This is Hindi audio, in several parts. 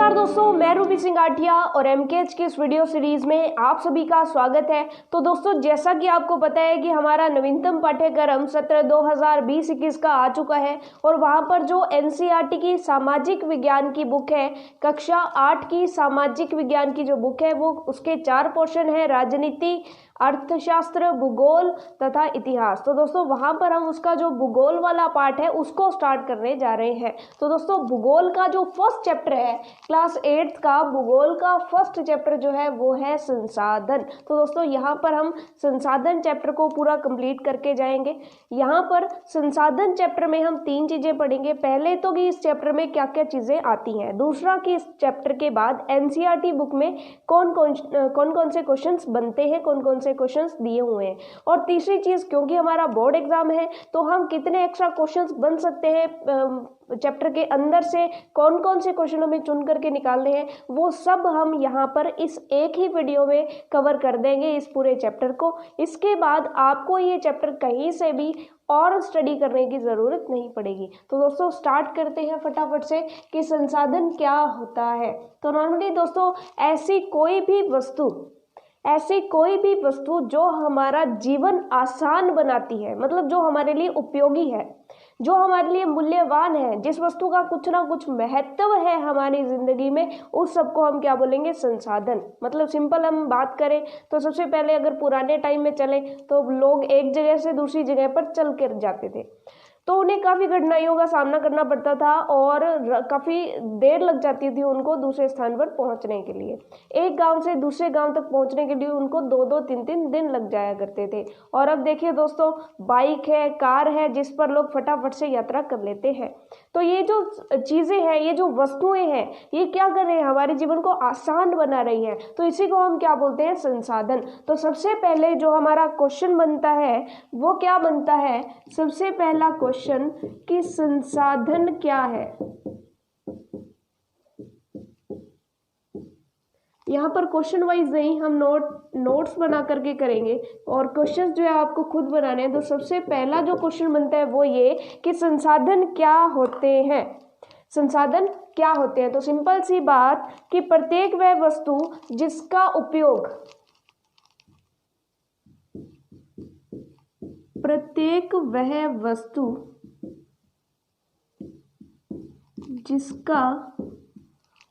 नमस्कार दोस्तों, मैं रूबी सिंह आठिया और एमकेएच की इस वीडियो सीरीज में आप सभी का स्वागत है। तो दोस्तों, जैसा कि आपको पता है कि हमारा नवीनतम पाठ्यक्रम सत्र 2020-21 का आ चुका है और वहां पर जो एनसीईआरटी की सामाजिक विज्ञान की बुक है, कक्षा 8 की सामाजिक विज्ञान की जो बुक है, वो उसके 4 पोर्शन है, राजनीति, अर्थशास्त्र, भूगोल तथा इतिहास। तो दोस्तों, वहां पर हम उसका जो भूगोल वाला पार्ट है उसको स्टार्ट करने जा रहे हैं। तो दोस्तों, भूगोल का जो फर्स्ट चैप्टर है, क्लास 8 का भूगोल का फर्स्ट चैप्टर जो है वो है संसाधन। तो दोस्तों, यहाँ पर हम संसाधन चैप्टर को पूरा कंप्लीट करके जाएंगे। यहाँ पर संसाधन चैप्टर में हम 3 चीजें पढ़ेंगे। पहले तो कि इस चैप्टर में क्या क्या चीजें आती हैं, दूसरा कि इस चैप्टर के बाद एनसीईआरटी बुक में कौन कौन से क्वेश्चंस बनते हैं, कौन कौन से क्वेश्चंस दिए हुए हैं, और तीसरी चीज, क्योंकि हमारा बोर्ड एग्जाम है तो हम कितने एक्स्ट्रा क्वेश्चंस बन सकते हैं चैप्टर के अंदर से, कौन कौन से क्वेश्चन हमें चुन करके निकालने हैं, वो सब हम यहाँ पर इस एक ही वीडियो में कवर कर देंगे, इस पूरे चैप्टर को। इसके बाद आपको ये चैप्टर कहीं से भी और स्टडी करने की ज़रूरत नहीं पड़ेगी। तो दोस्तों, स्टार्ट करते हैं फटाफट से कि संसाधन क्या होता है। तो नॉर्मली दोस्तों, ऐसी कोई भी वस्तु जो हमारा जीवन आसान बनाती है, मतलब जो हमारे लिए उपयोगी है, जो हमारे लिए मूल्यवान है, जिस वस्तु का कुछ ना कुछ महत्व है हमारी जिंदगी में, उस सबको हम क्या बोलेंगे? संसाधन। मतलब सिंपल हम बात करें तो सबसे पहले अगर पुराने टाइम में चले तो लोग एक जगह से दूसरी जगह पर चल कर जाते थे, तो उन्हें काफ़ी कठिनाइयों का सामना करना पड़ता था और काफ़ी देर लग जाती थी उनको दूसरे स्थान पर पहुंचने के लिए। एक गांव से दूसरे गांव तक पहुंचने के लिए उनको 2-2, 3-3 दिन लग जाया करते थे। और अब देखिए दोस्तों, बाइक है, कार है, जिस पर लोग फटाफट से यात्रा कर लेते हैं। तो ये जो चीज़ें हैं, ये जो वस्तुएं हैं, ये क्या कर रहे हैं? हमारे जीवन को आसान बना रही हैं। तो इसी को हम क्या बोलते हैं? संसाधन। तो सबसे पहले जो हमारा क्वेश्चन बनता है वो क्या बनता है? सबसे पहला क्वेश्चन कि संसाधन क्या है। यहाँ पर क्वेश्चन वाइज नहीं, हम नोट्स बना करके करेंगे और क्वेश्चन जो है आपको खुद बनाने हैं। तो सबसे पहला जो क्वेश्चन बनता है वो ये कि संसाधन क्या होते हैं। संसाधन क्या होते हैं? तो सिंपल सी बात कि प्रत्येक वह वस्तु जिसका उपयोग, प्रत्येक वह वस्तु जिसका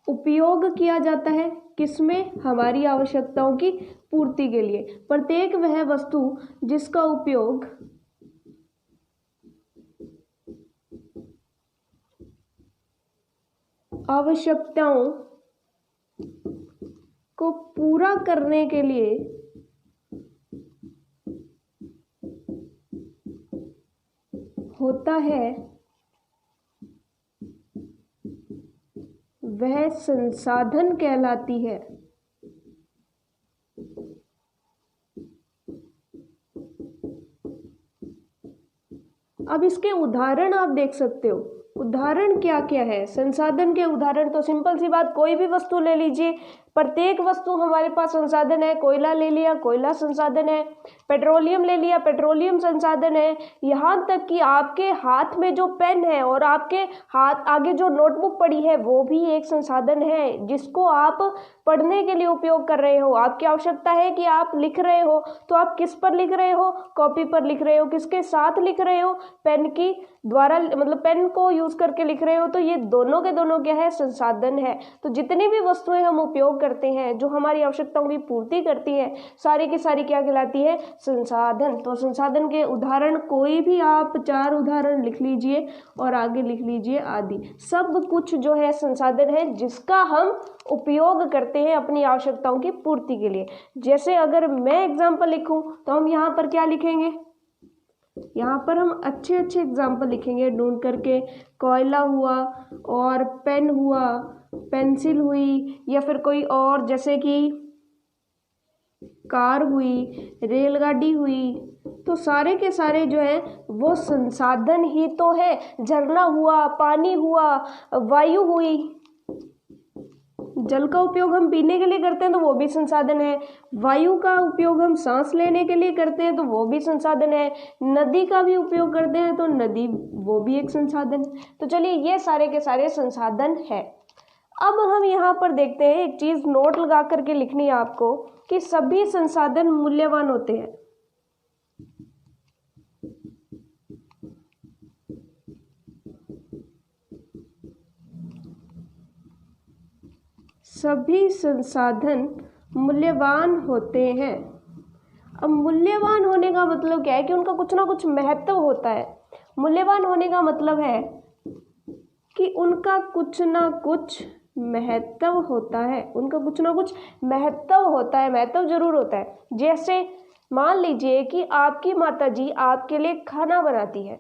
उपयोग किया जाता है, किसमें? हमारी आवश्यकताओं की पूर्ति के लिए। प्रत्येक वह वस्तु जिसका उपयोग आवश्यकताओं को पूरा करने के लिए होता है, वह संसाधन कहलाती है। अब इसके उदाहरण आप देख सकते हो। उदाहरण क्या क्या है संसाधन के उदाहरण? तो सिंपल सी बात, कोई भी वस्तु ले लीजिए, प्रत्येक वस्तु हमारे पास संसाधन है। कोयला ले लिया, कोयला संसाधन है। पेट्रोलियम ले लिया, पेट्रोलियम संसाधन है। यहाँ तक कि आपके हाथ में जो पेन है और आपके हाथ आगे जो नोटबुक पड़ी है वो भी एक संसाधन है, जिसको आप पढ़ने के लिए उपयोग कर रहे हो। आपकी आवश्यकता है कि आप लिख रहे हो, तो आप किस पर लिख रहे हो? कॉपी पर लिख रहे हो। किसके साथ लिख रहे हो? पेन की द्वारा, मतलब पेन को यूज करके लिख रहे हो। तो ये दोनों के दोनों क्या है? संसाधन है। तो जितनी भी वस्तुएं हम उपयोग करते हैं जो हमारी आवश्यकताओं की पूर्ति करती है, सारी की सारी क्या कहलाती है? संसाधन। तो संसाधन के उदाहरण कोई भी आप 4 उदाहरण लिख लीजिए और आगे लिख लीजिए आदि। सब कुछ जो है संसाधन है जिसका हम उपयोग करते हैं अपनी आवश्यकताओं की पूर्ति के लिए। जैसे अगर मैं एग्जाम्पल लिखूं तो हम यहाँ पर क्या लिखेंगे? यहाँ पर हम अच्छे अच्छे एग्जाम्पल लिखेंगे ढूंढ करके। कोयला हुआ और पेन हुआ, पेंसिल हुई, या फिर कोई और जैसे कि कार हुई, रेलगाड़ी हुई। तो सारे के सारे जो है वो संसाधन ही तो है। झरना हुआ, पानी हुआ, वायु हुई। जल का उपयोग हम पीने के लिए करते हैं तो वो भी संसाधन है। वायु का उपयोग हम सांस लेने के लिए करते हैं तो वो भी संसाधन है। नदी का भी उपयोग करते हैं तो नदी, वो भी एक संसाधन है। तो चलिए, ये सारे के सारे संसाधन है। अब हम यहाँ पर देखते हैं, एक चीज नोट लगा करके लिखनी है आपको कि सभी संसाधन मूल्यवान होते हैं। सभी संसाधन मूल्यवान होते हैं। अब मूल्यवान होने का मतलब क्या है कि उनका कुछ ना कुछ महत्व होता है। मूल्यवान होने का मतलब है कि उनका कुछ ना कुछ महत्व होता है, उनका कुछ ना कुछ महत्व होता है, महत्व जरूर होता है। जैसे मान लीजिए कि आपकी माताजी आपके लिए खाना बनाती है।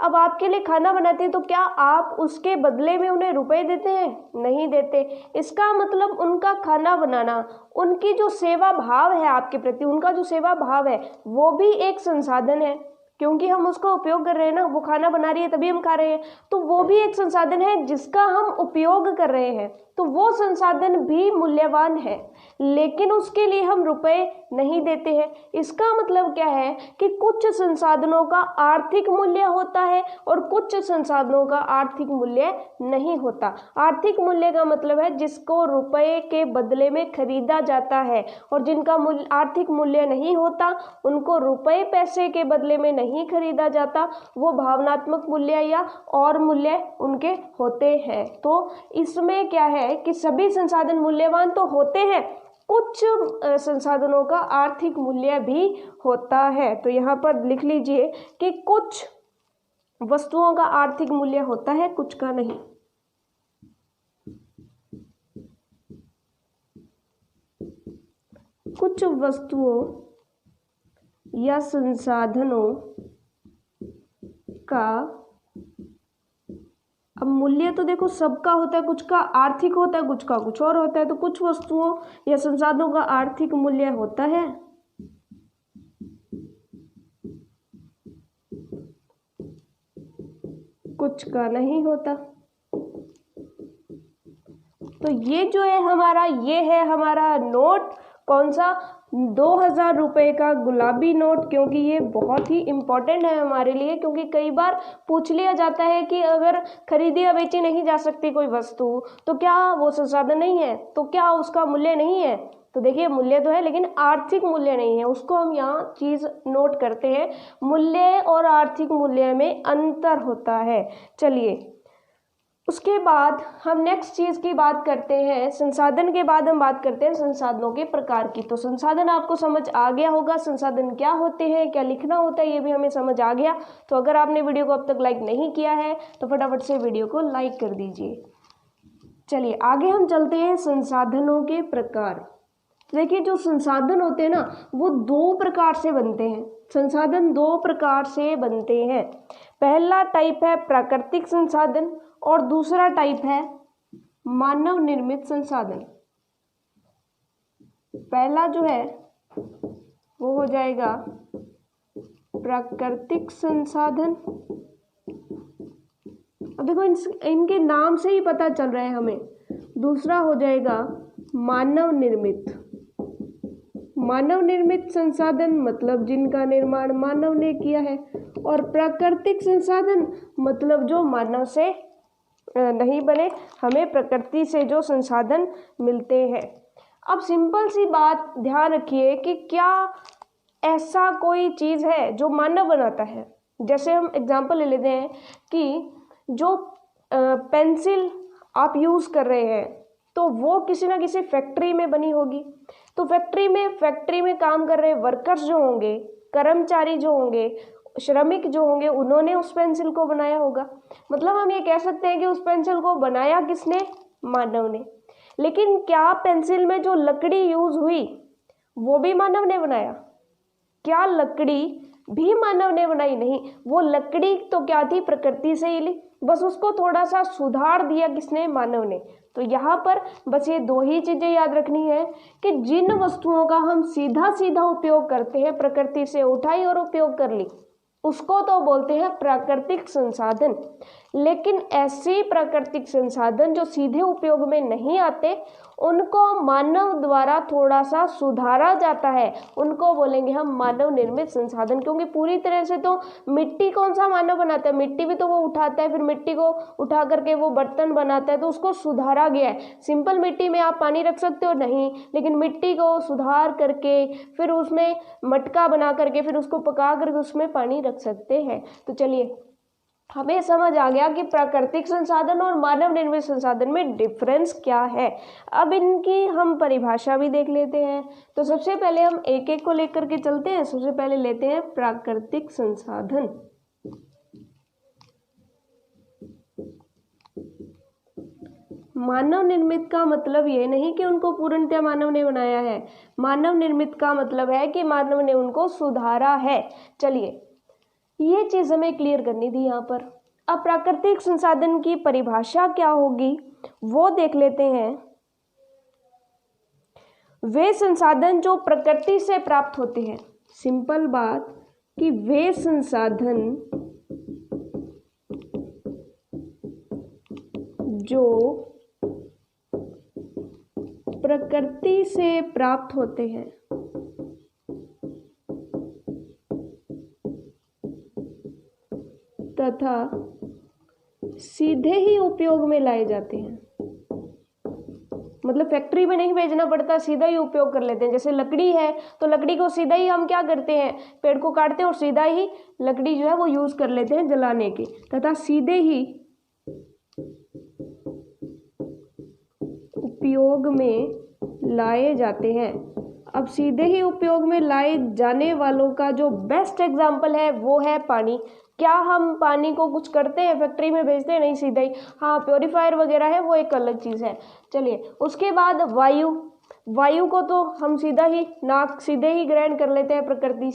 अब आपके लिए खाना बनाते हैं तो क्या आप उसके बदले में उन्हें रुपए देते हैं? नहीं देते। इसका मतलब उनका खाना बनाना, उनकी जो सेवा भाव है आपके प्रति, उनका जो सेवा भाव है वो भी एक संसाधन है, क्योंकि हम उसका उपयोग कर रहे हैं ना। वो खाना बना रही है तभी हम खा रहे हैं, तो वो भी एक संसाधन है जिसका हम उपयोग कर रहे हैं, तो वो संसाधन भी मूल्यवान है, लेकिन उसके लिए हम रुपए नहीं देते हैं। इसका मतलब क्या है कि कुछ संसाधनों का आर्थिक मूल्य होता है और कुछ संसाधनों का आर्थिक मूल्य नहीं होता। आर्थिक मूल्य का मतलब है जिसको रुपए के बदले में खरीदा जाता है, और जिनका आर्थिक मूल्य नहीं होता उनको रुपए पैसे के बदले में नहीं खरीदा जाता, वो भावनात्मक मूल्य या और मूल्य उनके होते हैं। तो इसमें क्या है कि सभी संसाधन मूल्यवान तो होते हैं, कुछ संसाधनों का आर्थिक मूल्य भी होता है। तो यहाँ पर लिख लीजिए कि कुछ वस्तुओं का आर्थिक मूल्य होता है, कुछ का नहीं। कुछ वस्तुओं या संसाधनों का, अब मूल्य तो देखो सबका होता है, कुछ का आर्थिक होता है, कुछ का कुछ और होता है। तो कुछ वस्तुओं या संसाधनों का आर्थिक मूल्य होता है, कुछ का नहीं होता। तो ये जो है हमारा, ये है हमारा नोट, कौन सा, 2000 रुपये का गुलाबी नोट, क्योंकि ये बहुत ही इम्पोर्टेंट है हमारे लिए। क्योंकि कई बार पूछ लिया जाता है कि अगर खरीदी या बेची नहीं जा सकती कोई वस्तु तो क्या वो संसाधन नहीं है, तो क्या उसका मूल्य नहीं है? तो देखिए मूल्य तो है लेकिन आर्थिक मूल्य नहीं है, उसको हम यहाँ चीज नोट करते हैं। मूल्य और आर्थिक मूल्य में अंतर होता है। चलिए उसके बाद हम नेक्स्ट चीज की बात करते हैं, संसाधन के बाद हम बात करते हैं संसाधनों के प्रकार की। तो संसाधन आपको समझ आ गया होगा, संसाधन क्या होते हैं, क्या लिखना होता है, ये भी हमें समझ आ गया। तो अगर आपने वीडियो को अब तक लाइक नहीं किया है तो फटाफट से वीडियो को लाइक कर दीजिए। चलिए आगे हम चलते हैं संसाधनों के प्रकार। देखिए जो संसाधन होते हैं ना वो दो प्रकार से बनते हैं। संसाधन दो प्रकार से बनते हैं। पहला टाइप है प्राकृतिक संसाधन और दूसरा टाइप है मानव निर्मित संसाधन। पहला जो है वो हो जाएगा प्राकृतिक संसाधन। अब देखो इनके नाम से ही पता चल रहा है हमें। दूसरा हो जाएगा मानव निर्मित। मानव निर्मित संसाधन मतलब जिनका निर्माण मानव ने किया है, और प्राकृतिक संसाधन मतलब जो मानव से नहीं बने, हमें प्रकृति से जो संसाधन मिलते हैं। अब सिंपल सी बात ध्यान रखिए कि क्या ऐसा कोई चीज है जो मानव बनाता है। जैसे हम एग्जांपल ले लेते हैं कि जो पेंसिल आप यूज कर रहे हैं तो वो किसी ना किसी फैक्ट्री में बनी होगी। तो फैक्ट्री में काम कर रहे वर्कर्स जो होंगे, कर्मचारी जो होंगे, श्रमिक जो होंगे, उन्होंने उस पेंसिल को बनाया होगा। मतलब हम ये कह सकते हैं कि उस पेंसिल को बनाया किसने? मानव ने। लेकिन क्या पेंसिल में जो लकड़ी यूज हुई वो भी मानव ने बनाया? क्या लकड़ी भी मानव ने बनाई? नहीं, वो लकड़ी तो क्या थी, प्रकृति से ही ली, बस उसको थोड़ा सा सुधार दिया किसने? मानव ने। तो यहाँ पर बस ये दो ही चीजें याद रखनी है कि जिन वस्तुओं का हम सीधा सीधा उपयोग करते हैं, प्रकृति से उठाई और उपयोग कर ली, उसको तो बोलते हैं प्राकृतिक संसाधन। लेकिन ऐसे प्राकृतिक संसाधन जो सीधे उपयोग में नहीं आते उनको मानव द्वारा थोड़ा सा सुधारा जाता है, उनको बोलेंगे हम मानव निर्मित संसाधन। क्योंकि पूरी तरह से तो मिट्टी कौन सा मानव बनाता है, मिट्टी भी तो वो उठाता है, फिर मिट्टी को उठा करके वो बर्तन बनाता है, तो उसको सुधारा गया है। सिंपल मिट्टी में आप पानी रख सकते हो नहीं, लेकिन मिट्टी को सुधार करके फिर उसमें मटका बना करके फिर उसको पका करके उसमें पानी रख सकते हैं। तो चलिए हमें समझ आ गया कि प्राकृतिक संसाधन और मानव निर्मित संसाधन में डिफरेंस क्या है। अब इनकी हम परिभाषा भी देख लेते हैं। तो सबसे पहले हम एक एक को लेकर के चलते हैं। सबसे पहले लेते हैं प्राकृतिक संसाधन। मानव निर्मित का मतलब ये नहीं कि उनको पूर्णतः मानव ने बनाया है, मानव निर्मित का मतलब है कि मानव ने उनको सुधारा है। चलिए ये चीज हमें क्लियर करनी थी यहाँ पर। अब प्राकृतिक संसाधन की परिभाषा क्या होगी वो देख लेते हैं। वे संसाधन जो प्रकृति से प्राप्त होते हैं, सिंपल बात कि वे संसाधन जो प्रकृति से प्राप्त होते हैं तथा सीधे ही उपयोग में लाए जाते हैं, मतलब फैक्ट्री में नहीं भेजना पड़ता, सीधा ही उपयोग कर लेते हैं। जैसे लकड़ी है तो लकड़ी को सीधा ही हम क्या करते हैं, पेड़ को काटते हैं और सीधा ही लकड़ी जो है वो यूज कर लेते हैं जलाने के, तथा सीधे ही उपयोग में लाए जाते हैं। अब सीधे ही उपयोग में लाए जाने वालों का जो बेस्ट एग्जाम्पल है वो है पानी। क्या हम पानी को कुछ करते हैं, फैक्ट्री में भेजते हैं? नहीं, सीधा ही। हाँ, प्योरीफायर वगैरह है वो एक अलग चीज़ है। चलिए उसके बाद वायु को तो हम सीधे ही ग्रहण कर लेते हैं प्रकृति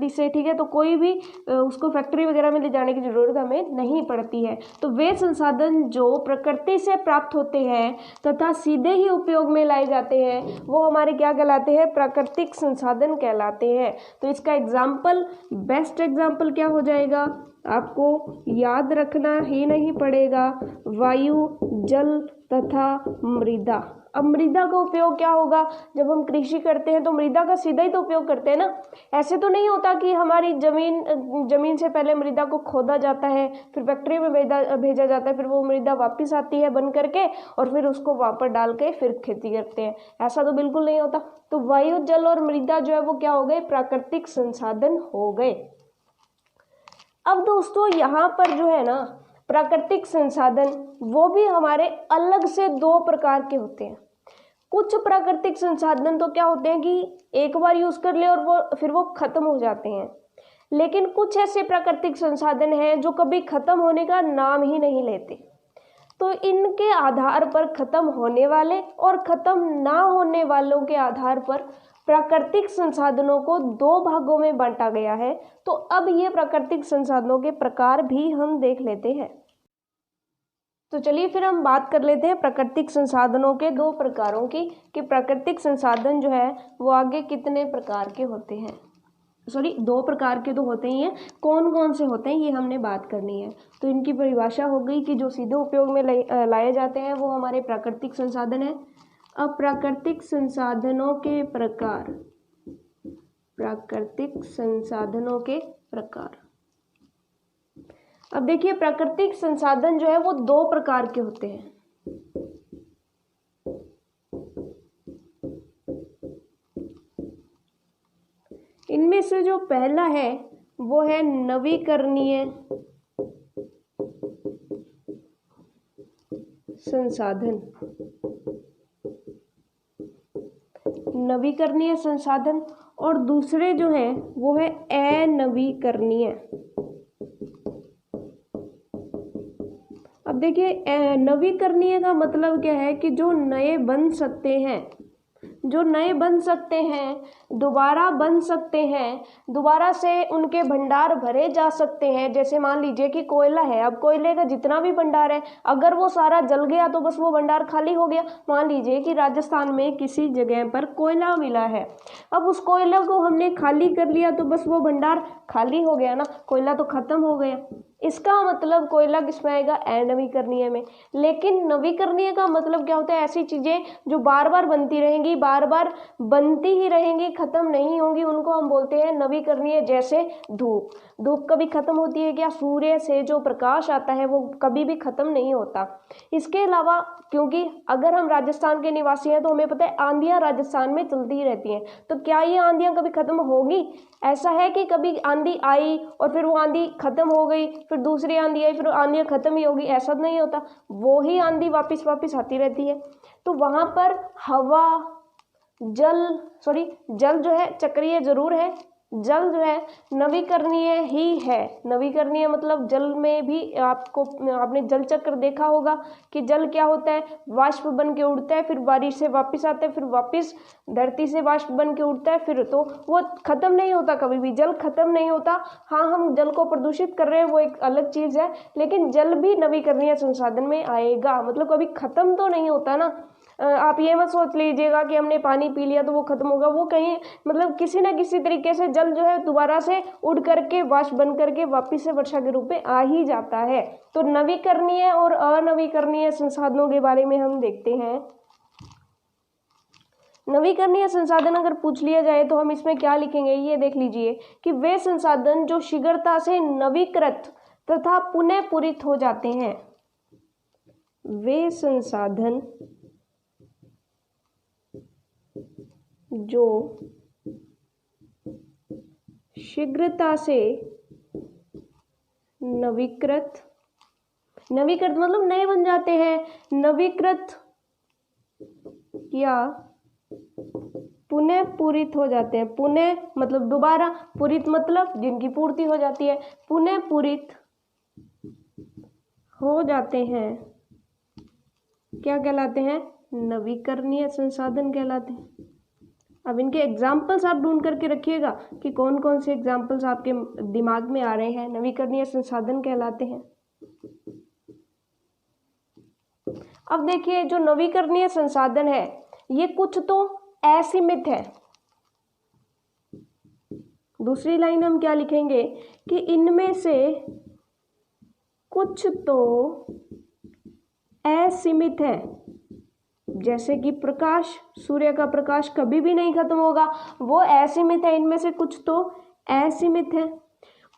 से, ठीक है। तो कोई भी उसको फैक्ट्री वगैरह में ले जाने की जरूरत हमें नहीं पड़ती है। तो वे संसाधन जो प्रकृति से प्राप्त होते हैं तथा सीधे ही उपयोग में लाए जाते हैं वो हमारे क्या कहलाते हैं, प्राकृतिक संसाधन कहलाते हैं। तो इसका बेस्ट एग्जाम्पल क्या हो जाएगा, आपको याद रखना ही नहीं पड़ेगा, वायु, जल तथा मृदा। अब मृदा का उपयोग क्या होगा, जब हम कृषि करते हैं तो मृदा का सीधा ही तो उपयोग करते हैं ना। ऐसे तो नहीं होता कि हमारी जमीन से पहले मृदा को खोदा जाता है, फिर फैक्ट्री में भेजा जाता है, फिर वो मृदा वापस आती है बन करके और फिर उसको वहाँ पर डाल के फिर खेती करते हैं। ऐसा तो बिल्कुल नहीं होता। तो वायु, जल और मृदा जो है वो क्या हो गए, प्राकृतिक संसाधन हो गए। अब दोस्तों यहाँ पर जो है ना प्राकृतिक संसाधन वो भी हमारे अलग से दो प्रकार के होते हैं। कुछ प्राकृतिक संसाधन तो क्या होते हैं कि एक बार यूज कर ले और फिर वो खत्म हो जाते हैं, लेकिन कुछ ऐसे प्राकृतिक संसाधन हैं जो कभी खत्म होने का नाम ही नहीं लेते। तो इनके आधार पर खत्म होने वाले और खत्म ना होने वालों के आधार पर प्राकृतिक संसाधनों को दो भागों में बांटा गया है। तो अब ये प्राकृतिक संसाधनों के प्रकार भी हम देख लेते हैं। तो चलिए फिर हम बात कर लेते हैं प्राकृतिक संसाधनों के दो प्रकारों की, कि प्राकृतिक संसाधन जो है वो आगे कितने प्रकार के होते हैं। दो प्रकार के तो होते ही हैं, कौन कौन से होते हैं ये हमने बात करनी है। तो इनकी परिभाषा हो गई कि जो सीधे उपयोग में लाए जाते हैं वो हमारे प्राकृतिक संसाधन है। अब प्राकृतिक संसाधनों के प्रकार, प्राकृतिक संसाधनों के प्रकार। अब देखिए प्राकृतिक संसाधन जो है वो दो प्रकार के होते हैं। इनमें से जो पहला है वो है नवीकरणीय संसाधन। नवीकरणीय संसाधन और दूसरे जो हैं वो है अनवीकरणीय। अब देखिए नवीकरणीय का मतलब क्या है कि जो नए बन सकते हैं, दोबारा बन सकते हैं, दोबारा से उनके भंडार भरे जा सकते हैं। जैसे मान लीजिए कि कोयला है, अब कोयले का जितना भी भंडार है अगर वो सारा जल गया तो बस वो भंडार खाली हो गया। मान लीजिए कि राजस्थान में किसी जगह पर कोयला मिला है, अब उस कोयले को हमने खाली कर लिया तो बस वो भंडार खाली हो गया ना, कोयला तो खत्म हो गया। इसका मतलब कोयला किसमें आएगा, अनवीकरणीय में। लेकिन नवीकरणीय का मतलब क्या होता है, ऐसी चीजें जो बार बार बनती रहेंगी, बार बार बनती ही रहेंगी, खत्म नहीं होंगी, उनको हम बोलते हैं नवीकरणीय। जैसे धूप, धूप कभी खत्म होती है क्या, सूर्य से जो प्रकाश आता है वो कभी भी खत्म नहीं होता। इसके अलावा क्योंकि अगर हम राजस्थान के निवासी हैं तो हमें पता है आंधियां राजस्थान में चलती ही रहती हैं, तो क्या ये आंधियां कभी खत्म होगी? ऐसा है कि कभी आंधी आई और फिर वो आंधी खत्म हो गई, फिर दूसरी आंधी आई, फिर आंधियां खत्म ही होगी? ऐसा नहीं होता, वो ही आंधी वापस वापस आती रहती है। तो वहां पर हवा, जल जो है चक्रीय जरूर है, जल जो है नवीकरणीय ही है। नवीकरणीय मतलब जल में भी आपने जल चक्र देखा होगा कि जल क्या होता है, वाष्प बन के उड़ता है, फिर बारिश से वापस आता है, फिर वापस धरती से वाष्प बन के उड़ता है, फिर तो वो खत्म नहीं होता, कभी भी जल खत्म नहीं होता। हाँ, हम जल को प्रदूषित कर रहे हैं वो एक अलग चीज है, लेकिन जल भी नवीकरणीय संसाधन में आएगा, मतलब कभी खत्म तो नहीं होता ना। आप ये मत सोच लीजिएगा कि हमने पानी पी लिया तो वो खत्म होगा, वो कहीं मतलब किसी न किसी तरीके से जल जो है दोबारा से उड़ करके वाष्प बन करके वापस से वर्षा के रूप में आ ही जाता है। तो नवीकरणीय और अनवीकरणीय संसाधनों के बारे में हम देखते हैं। नवीकरणीय संसाधन अगर पूछ लिया जाए तो हम इसमें क्या लिखेंगे, ये देख लीजिए कि वे संसाधन जो शीघ्रता से नवीकृत तथा पुनः पूरित हो जाते हैं। वे संसाधन जो शीघ्रता से नवीकृत मतलब नए बन जाते हैं, नवीकृत या पुनः पूरित हो जाते हैं। पुनः मतलब दोबारा, पूरित मतलब जिनकी पूर्ति हो जाती है, पुनः पूरित हो जाते हैं, क्या कहलाते हैं, नवीकरणीय संसाधन कहलाते हैं। अब इनके एग्जाम्पल्स आप ढूंढ करके रखिएगा कि कौन कौन से एग्जाम्पल्स आपके दिमाग में आ रहे हैं, नवीकरणीय संसाधन कहलाते हैं। अब देखिए जो नवीकरणीय संसाधन है ये कुछ तो असीमित है। दूसरी लाइन हम क्या लिखेंगे कि इनमें से कुछ तो असीमित है। जैसे कि प्रकाश, सूर्य का प्रकाश कभी भी नहीं खत्म होगा, वो असीमित है, इनमें से कुछ तो असीमित है।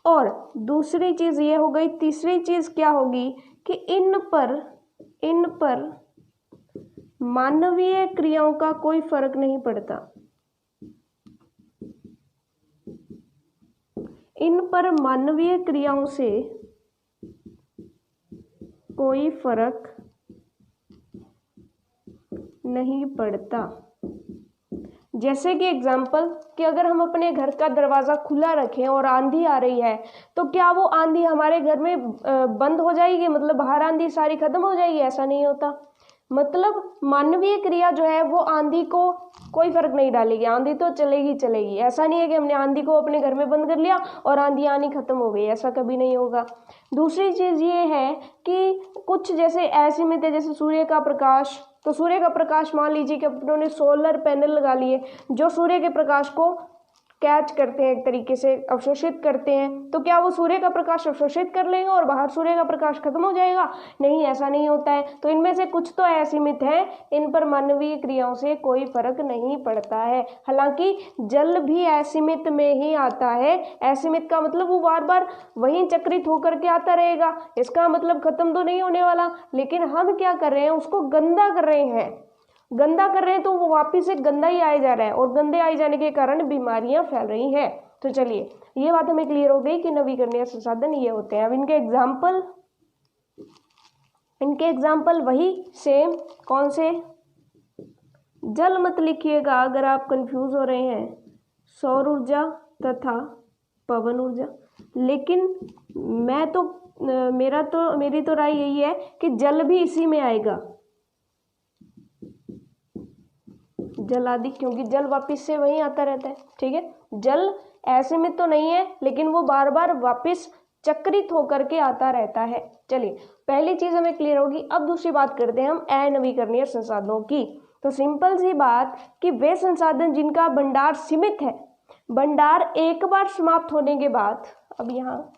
और दूसरी चीज ये हो गई। तीसरी चीज क्या होगी कि इन पर मानवीय क्रियाओं का कोई फर्क नहीं पड़ता। इन पर मानवीय क्रियाओं से कोई फर्क नहीं पड़ता। जैसे कि एग्जाम्पल कि अगर हम अपने घर का दरवाजा खुला रखें और आंधी आ रही है तो क्या वो आंधी हमारे घर में बंद हो जाएगी, मतलब बाहर आंधी सारी खत्म हो जाएगी? ऐसा नहीं होता। मतलब मानवीय क्रिया जो है वो आंधी को कोई फर्क नहीं डालेगी, आंधी तो चलेगी चलेगी। ऐसा नहीं है कि हमने आंधी को अपने घर में बंद कर लिया और आंधी आनी खत्म हो गई, ऐसा कभी नहीं होगा। दूसरी चीज ये है कि कुछ जैसे असीमित है, जैसे सूर्य का प्रकाश। तो सूर्य का प्रकाश मान लीजिए कि अपनों ने सोलर पैनल लगा लिए जो सूर्य के प्रकाश को कैच करते हैं, एक तरीके से अवशोषित करते हैं। तो क्या वो सूर्य का प्रकाश अवशोषित कर लेंगे और बाहर सूर्य का प्रकाश खत्म हो जाएगा? नहीं, ऐसा नहीं होता है। तो इनमें से कुछ तो असीमित है, इन पर मानवीय क्रियाओं से कोई फर्क नहीं पड़ता है। हालांकि जल भी असीमित में ही आता है। असीमित का मतलब वो बार बार वहीं चक्रित होकर के आता रहेगा, इसका मतलब खत्म तो नहीं होने वाला। लेकिन हम क्या कर रहे हैं, उसको गंदा कर रहे हैं। गंदा कर रहे हैं तो वो वापिस से गंदा ही आए जा रहा है और गंदे आए जाने के कारण बीमारियां फैल रही हैं। तो चलिए ये बात हमें क्लियर हो गई कि नवीकरणीय संसाधन ये होते हैं। अब इनके एग्जाम्पल वही सेम, कौन से? जल मत लिखिएगा अगर आप कंफ्यूज हो रहे हैं, सौर ऊर्जा तथा पवन ऊर्जा। लेकिन मेरी तो राय यही है कि जल भी इसी में आएगा। जल आदि, क्योंकि जल वापस से वहीं आता रहता है। ठीक है, जल असीमित तो नहीं है, लेकिन वो बार बार वापस चक्रित होकर के आता रहता है। चलिए, पहली चीज हमें क्लियर होगी। अब दूसरी बात करते हैं हम अनवीकरणीय संसाधनों की। तो सिंपल सी बात कि वे संसाधन जिनका भंडार सीमित है, भंडार एक बार समाप्त होने के बाद, अब यहाँ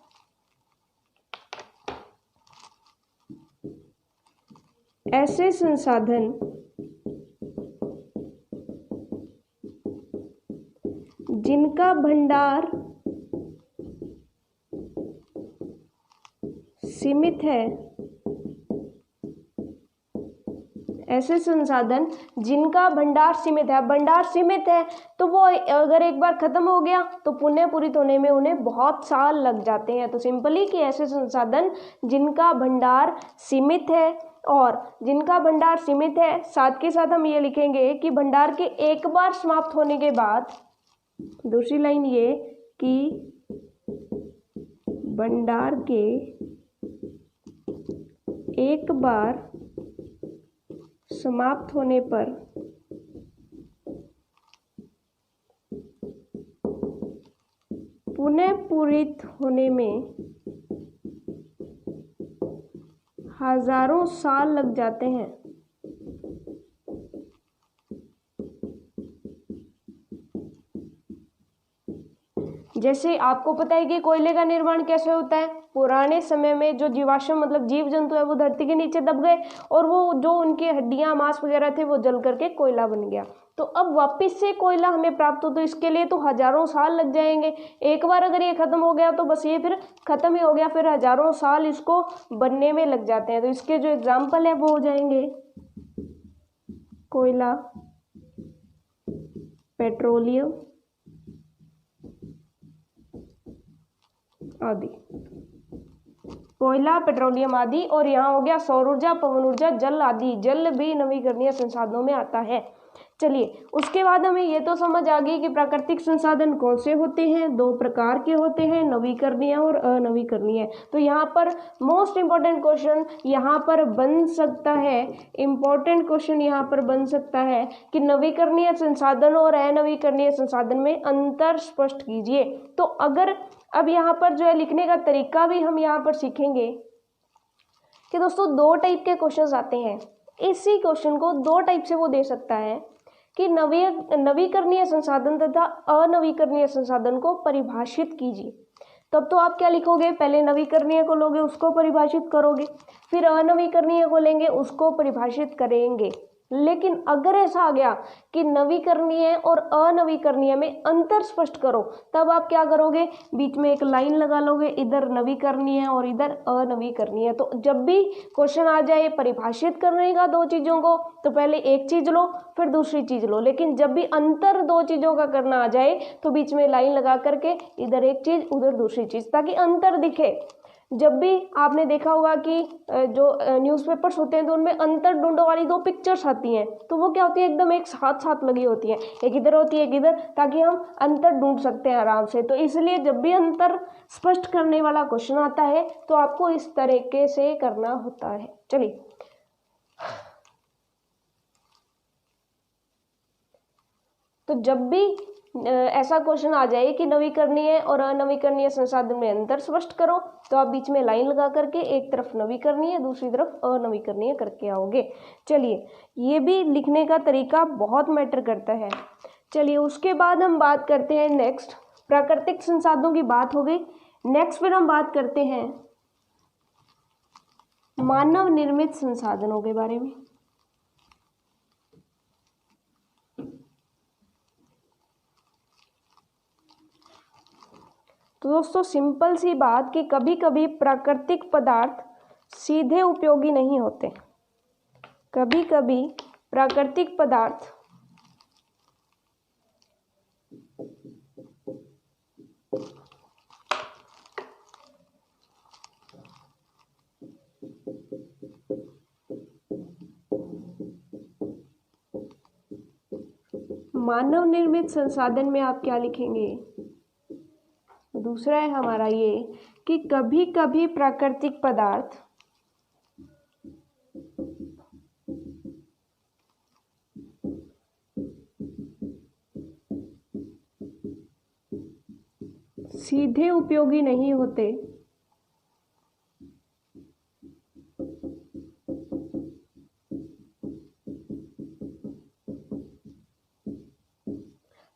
ऐसे संसाधन जिनका भंडार सीमित है, ऐसे संसाधन जिनका भंडार सीमित है, भंडार सीमित है तो वो अगर एक बार खत्म हो गया तो पुनः पूरित होने में उन्हें बहुत साल लग जाते हैं। तो सिंपली कि ऐसे संसाधन जिनका भंडार सीमित है, और जिनका भंडार सीमित है, साथ के साथ हम ये लिखेंगे कि भंडार के एक बार समाप्त होने के बाद, दूसरी लाइन ये कि भंडार के एक बार समाप्त होने पर पुनः पूरित होने में हजारों साल लग जाते हैं। जैसे आपको पता है कि कोयले का निर्माण कैसे होता है। पुराने समय में जो जीवाश्म मतलब जीव जंतु है वो धरती के नीचे दब गए, और वो जो उनकी हड्डियां मांस वगैरह थे वो जल करके कोयला बन गया। तो अब वापस से कोयला हमें प्राप्त हो, तो इसके लिए तो हजारों साल लग जाएंगे। एक बार अगर ये खत्म हो गया तो बस ये फिर खत्म ही हो गया, फिर हजारों साल इसको बनने में लग जाते हैं। तो इसके जो एग्जाम्पल है वो हो जाएंगे कोयला, पेट्रोलियम आदि। कोयला, पेट्रोलियम आदि, और यहाँ हो गया सौर ऊर्जा, पवन ऊर्जा, जल आदि। जल भी नवीकरणीय संसाधनों में आता है। चलिए, उसके बाद हमें ये तो समझ आ गई कि प्राकृतिक संसाधन कौन से होते हैं, दो प्रकार के होते हैं, नवीकरणीय और अनवीकरणीय। तो यहाँ पर मोस्ट इंपॉर्टेंट क्वेश्चन यहाँ पर बन सकता है, इंपॉर्टेंट क्वेश्चन यहाँ पर बन सकता है कि नवीकरणीय संसाधन और अनवीकरणीय संसाधन में अंतर स्पष्ट कीजिए। तो अगर अब यहाँ पर जो है लिखने का तरीका भी हम यहाँ पर सीखेंगे कि दोस्तों दो टाइप के क्वेश्चंस आते हैं। इसी क्वेश्चन को दो टाइप से वो दे सकता है कि नवीकरणीय संसाधन तथा अनवीकरणीय संसाधन को परिभाषित कीजिए। तब तो आप क्या लिखोगे, पहले नवीकरणीय को लोगे, उसको परिभाषित करोगे, फिर अनवीकरणीय को लेंगे, उसको परिभाषित करेंगे। लेकिन अगर ऐसा आ गया कि नवीकरणीय और अनवीकरणीय में अंतर स्पष्ट करो, तब आप क्या करोगे, बीच में एक लाइन लगा लोगे, इधर नवीकरणीय और इधर अनवीकरणीय। तो जब भी क्वेश्चन आ जाए परिभाषित करने का दो चीजों को, तो पहले एक चीज लो फिर दूसरी चीज लो। लेकिन जब भी अंतर दो चीजों का करना आ जाए तो बीच में लाइन लगा करके इधर एक चीज उधर दूसरी चीज, ताकि अंतर दिखे। जब भी आपने देखा होगा कि जो न्यूज़पेपर्स होते हैं तो उनमें अंतर ढूंढो वाली दो पिक्चर्स आती हैं, तो वो क्या होती है, एकदम एक साथ साथ लगी होती है, एक इधर होती है एक इधर, ताकि हम अंतर ढूंढ सकते हैं आराम से। तो इसलिए जब भी अंतर स्पष्ट करने वाला क्वेश्चन आता है तो आपको इस तरीके से करना होता है। चलिए, तो जब भी ऐसा क्वेश्चन आ जाए कि नवीकरणीय और अनवीकरणीय संसाधन में अंतर स्पष्ट करो, तो आप बीच में लाइन लगा करके एक तरफ नवीकरणीय दूसरी तरफ अनवीकरणीय करके आओगे। चलिए, ये भी लिखने का तरीका बहुत मैटर करता है। चलिए, उसके बाद हम बात करते हैं नेक्स्ट, प्राकृतिक संसाधनों की बात हो गई। नेक्स्ट फिर हम बात करते हैं मानव निर्मित संसाधनों के बारे में। तो दोस्तों सिंपल सी बात कि कभी कभी प्राकृतिक पदार्थ सीधे उपयोगी नहीं होते। कभी कभी प्राकृतिक पदार्थ मानव निर्मित संसाधन में आप क्या लिखेंगे, दूसरा है हमारा ये कि कभी कभी प्राकृतिक पदार्थ सीधे उपयोगी नहीं होते,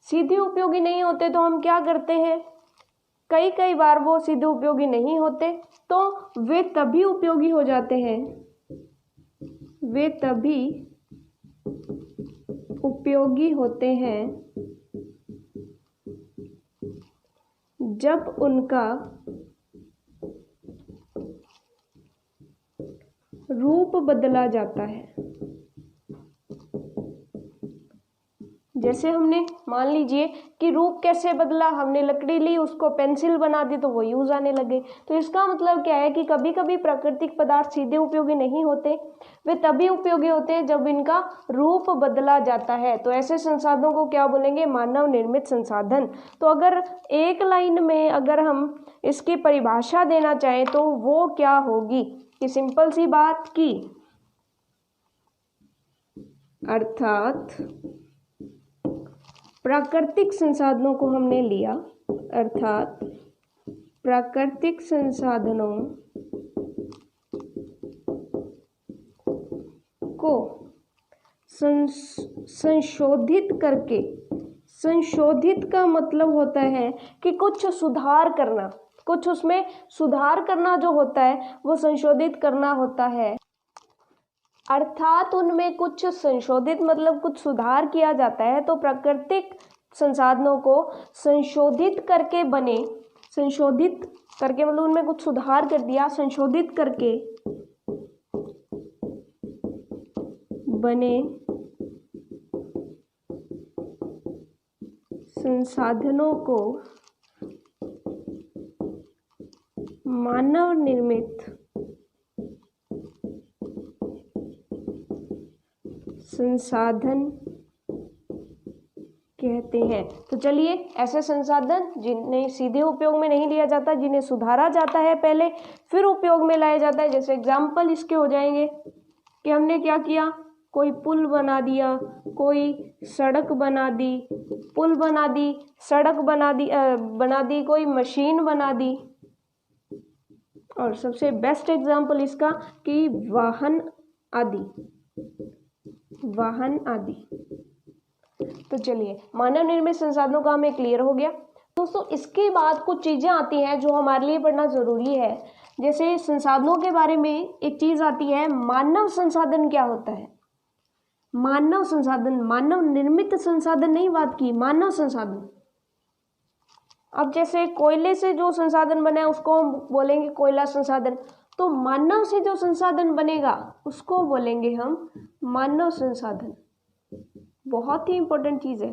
सीधे उपयोगी नहीं होते तो हम क्या करते हैं, कई बार वो सीधे उपयोगी नहीं होते तो वे तभी उपयोगी हो जाते हैं, वे तभी उपयोगी होते हैं जब उनका रूप बदला जाता है। जैसे हमने मान लीजिए कि रूप कैसे बदला, हमने लकड़ी ली, उसको पेंसिल बना दी तो वो यूज आने लगे। तो इसका मतलब क्या है कि कभी कभी प्राकृतिक पदार्थ सीधे उपयोगी नहीं होते, वे तभी उपयोगी होते हैं जब इनका रूप बदला जाता है। तो ऐसे संसाधनों को क्या बोलेंगे, मानव निर्मित संसाधन। तो अगर एक लाइन में अगर हम इसकी परिभाषा देना चाहें तो वो क्या होगी कि सिंपल सी बात की अर्थात प्राकृतिक संसाधनों को हमने लिया, अर्थात प्राकृतिक संसाधनों को संशोधित करके, संशोधित का मतलब होता है कि कुछ सुधार करना, कुछ उसमें सुधार करना जो होता है वो संशोधित करना होता है। अर्थात उनमें कुछ संशोधित मतलब कुछ सुधार किया जाता है। तो प्राकृतिक संसाधनों को संशोधित करके बने, संशोधित करके मतलब उनमें कुछ सुधार कर दिया, संशोधित करके बने संसाधनों को मानव निर्मित संसाधन कहते हैं। तो चलिए, ऐसे संसाधन जिन्हें सीधे उपयोग में नहीं लिया जाता, जिन्हें सुधारा जाता है पहले फिर उपयोग में लाया जाता है, जैसे एग्जाम्पल इसके हो जाएंगे कि हमने क्या किया, कोई पुल बना दिया, कोई सड़क बना दी, पुल बना दी, सड़क बना दी, कोई मशीन बना दी, और सबसे बेस्ट एग्जाम्पल इसका कि वाहन आदि, वाहन आदि। तो चलिए, मानव निर्मित संसाधनों का हमें क्लियर हो गया। दोस्तों, इसके बाद कुछ चीजें आती हैं जो हमारे लिए पढ़ना जरूरी है। जैसे संसाधनों के बारे में एक चीज आती है, मानव संसाधन क्या होता है। मानव संसाधन, मानव निर्मित संसाधन नहीं बात की, मानव संसाधन। अब जैसे कोयले से जो संसाधन बना है उसको हम बोलेंगे कोयला संसाधन, तो मानव से जो संसाधन बनेगा उसको बोलेंगे हम मानव संसाधन। बहुत ही इंपॉर्टेंट चीज है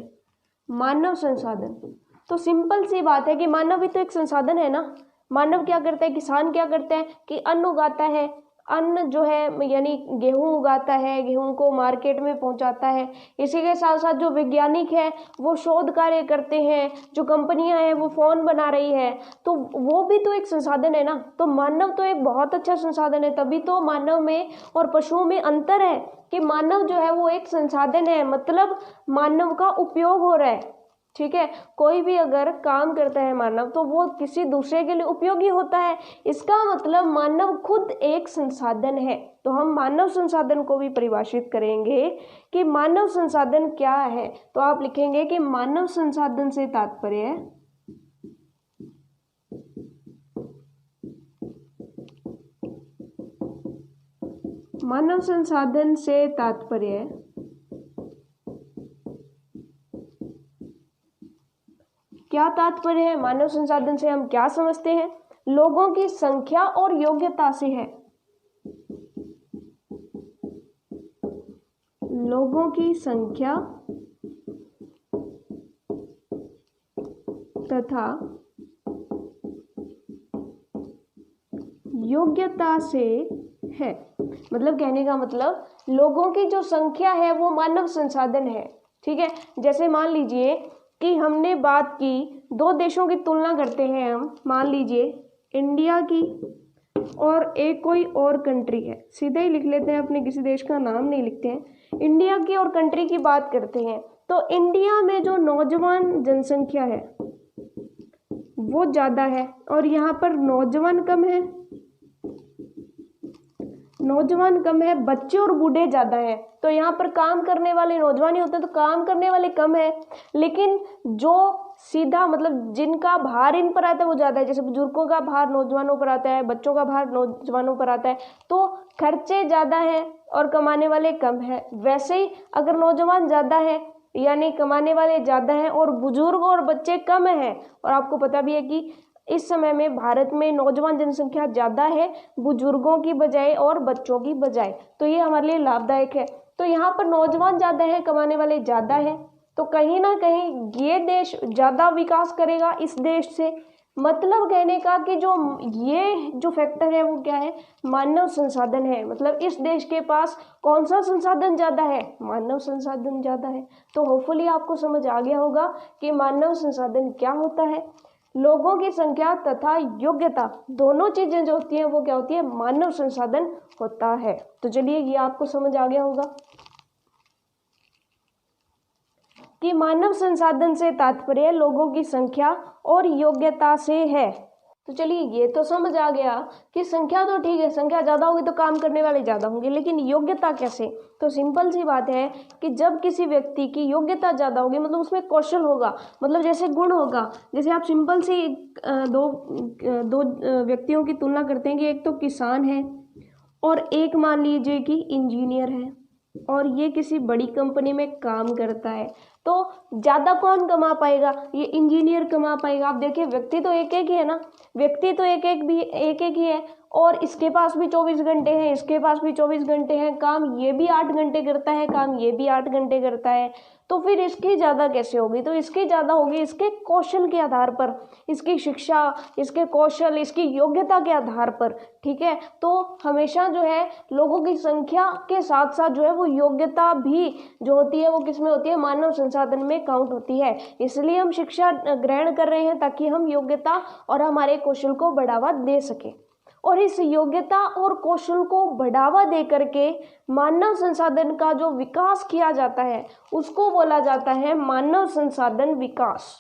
मानव संसाधन। तो सिंपल सी बात है कि मानव भी तो एक संसाधन है ना। मानव क्या करता है, किसान क्या करते हैं कि अन्न उगाता है, अन्न जो है यानी गेहूं उगाता है, गेहूं को मार्केट में पहुंचाता है। इसी के साथ साथ जो वैज्ञानिक है वो शोध कार्य करते हैं, जो कंपनियां हैं वो फोन बना रही है, तो वो भी तो एक संसाधन है ना। तो मानव तो एक बहुत अच्छा संसाधन है। तभी तो मानव में और पशुओं में अंतर है कि मानव जो है वो एक संसाधन है, मतलब मानव का उपयोग हो रहा है। ठीक है, कोई भी अगर काम करता है मानव तो वो किसी दूसरे के लिए उपयोगी होता है। इसका मतलब मानव खुद एक संसाधन है। तो हम मानव संसाधन को भी परिभाषित करेंगे कि मानव संसाधन क्या है। तो आप लिखेंगे कि मानव संसाधन से तात्पर्य मानव संसाधन से तात्पर्य क्या तात्पर्य है, मानव संसाधन से हम क्या समझते हैं, लोगों की संख्या और योग्यता से है। लोगों की संख्या तथा योग्यता से है। मतलब कहने का मतलब लोगों की जो संख्या है वो मानव संसाधन है। ठीक है, जैसे मान लीजिए कि हमने बात की, दो देशों की तुलना करते हैं हम, मान लीजिए इंडिया की और एक कोई और कंट्री है, सीधे ही लिख लेते हैं, अपने किसी देश का नाम नहीं लिखते हैं, इंडिया की और कंट्री की बात करते हैं। तो इंडिया में जो नौजवान जनसंख्या है वो ज़्यादा है, और यहाँ पर नौजवान कम है, नौजवान कम है, बच्चे और बूढ़े ज़्यादा हैं। तो यहाँ पर काम करने वाले नौजवान ही होते हैं, तो काम करने वाले कम है, लेकिन जो सीधा मतलब जिनका भार इन पर आता है वो ज़्यादा है। जैसे बुजुर्गों का भार नौजवानों पर आता है, बच्चों का भार नौजवानों पर आता है, तो खर्चे ज़्यादा हैं और कमाने वाले कम है। वैसे ही अगर नौजवान ज़्यादा है यानी कमाने वाले ज़्यादा हैं और बुजुर्ग और बच्चे कम हैं, और आपको पता भी है कि इस समय में भारत में नौजवान जनसंख्या ज़्यादा है बुजुर्गों की बजाय और बच्चों की बजाय, तो ये हमारे लिए लाभदायक है। तो यहाँ पर नौजवान ज़्यादा है, कमाने वाले ज़्यादा हैं, तो कहीं ना कहीं ये देश ज़्यादा विकास करेगा इस देश से। मतलब कहने का कि जो फैक्टर है वो क्या है, मानव संसाधन है। मतलब इस देश के पास कौन सा संसाधन ज़्यादा है, मानव संसाधन ज़्यादा है। तो होपफुली आपको समझ आ गया होगा कि मानव संसाधन क्या होता है। लोगों की संख्या तथा योग्यता दोनों चीज़ें जो होती हैं वो क्या होती है, मानव संसाधन होता है। तो चलिए ये आपको समझ आ गया होगा कि मानव संसाधन से तात्पर्य लोगों की संख्या और योग्यता से है। तो चलिए ये तो समझ आ गया कि संख्या तो ठीक है, संख्या ज़्यादा होगी तो काम करने वाले ज़्यादा होंगे, लेकिन योग्यता कैसे। तो सिंपल सी बात है कि जब किसी व्यक्ति की योग्यता ज़्यादा होगी मतलब उसमें कौशल होगा, मतलब जैसे गुण होगा। जैसे आप सिंपल सी दो व्यक्तियों की तुलना करते हैं कि एक तो किसान है और एक मान लीजिए कि इंजीनियर है, और ये किसी बड़ी कंपनी में काम करता है, तो ज़्यादा कौन कमा पाएगा, ये इंजीनियर कमा पाएगा। आप देखिए व्यक्ति तो एक एक ही है ना, व्यक्ति तो एक एक ही है, और इसके पास भी 24 घंटे हैं, इसके पास भी 24 घंटे हैं, काम ये भी 8 घंटे करता है, काम ये भी 8 घंटे करता है, तो फिर इसकी ज़्यादा कैसे होगी। तो इसकी ज़्यादा होगी इसके कौशल के आधार पर, इसकी शिक्षा, इसके कौशल, इसकी योग्यता के आधार पर। ठीक है, तो हमेशा जो है लोगों की संख्या के साथ साथ जो है वो योग्यता भी जो होती है वो किस में होती है, मानव संसाधन में काउंट होती है। इसलिए हम शिक्षा ग्रहण कर रहे हैं ताकि हम योग्यता और हमारे कौशल को बढ़ावा दे सकें, और इस योग्यता और कौशल को बढ़ावा दे करके मानव संसाधन का जो विकास किया जाता है उसको बोला जाता है मानव संसाधन विकास।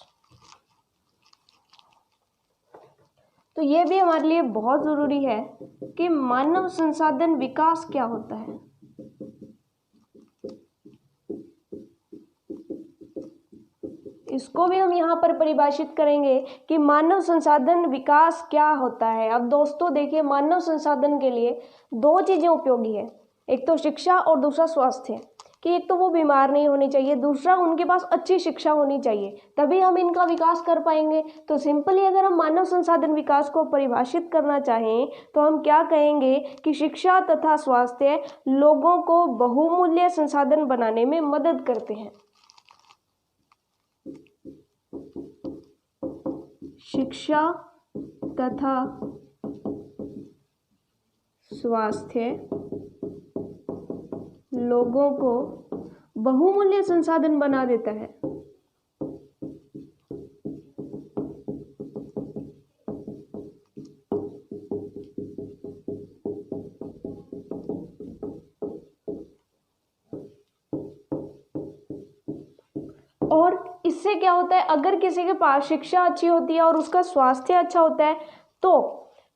तो ये भी हमारे लिए बहुत ज़रूरी है कि मानव संसाधन विकास क्या होता है। इसको भी हम यहाँ पर परिभाषित करेंगे कि मानव संसाधन विकास क्या होता है। अब दोस्तों देखिए, मानव संसाधन के लिए दो चीज़ें उपयोगी है, एक तो शिक्षा और दूसरा स्वास्थ्य। कि एक तो वो बीमार नहीं होनी चाहिए, दूसरा उनके पास अच्छी शिक्षा होनी चाहिए, तभी हम इनका विकास कर पाएंगे। तो सिंपली अगर हम मानव संसाधन विकास को परिभाषित करना चाहें तो हम क्या कहेंगे कि शिक्षा तथा स्वास्थ्य लोगों को बहुमूल्य संसाधन बनाने में मदद करते हैं। शिक्षा तथा स्वास्थ्य लोगों को बहुमूल्य संसाधन बना देता है। और इससे क्या होता है, अगर किसी के पास शिक्षा अच्छी होती है और उसका स्वास्थ्य अच्छा होता है तो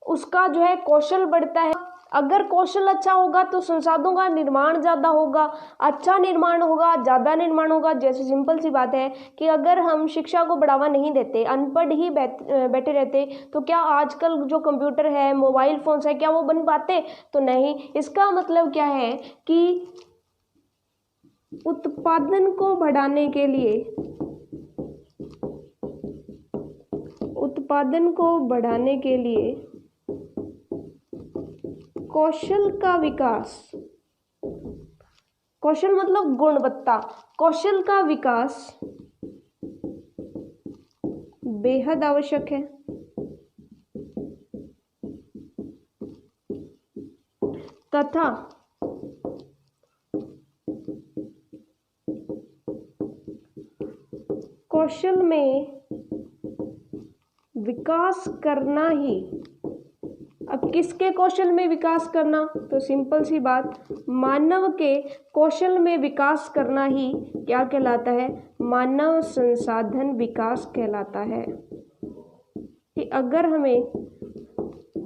उसका जो है कौशल बढ़ता है। अगर कौशल अच्छा होगा तो संसाधनों का निर्माण ज़्यादा होगा, अच्छा निर्माण होगा, ज़्यादा निर्माण होगा। जैसे सिंपल सी बात है कि अगर हम शिक्षा को बढ़ावा नहीं देते, अनपढ़ ही बैठे रहते, तो क्या आजकल जो कंप्यूटर है, मोबाइल फोन्स है, क्या वो बन पाते? तो नहीं। इसका मतलब क्या है कि उत्पादन को बढ़ाने के लिए, उत्पादन को बढ़ाने के लिए कौशल का विकास, कौशल मतलब गुणवत्ता, कौशल का विकास बेहद आवश्यक है। तथा कौशल में विकास करना ही, अब किसके कौशल में विकास करना? तो सिंपल सी बात, मानव के कौशल में विकास करना ही क्या कहलाता है? मानव संसाधन विकास कहलाता है। अगर हमें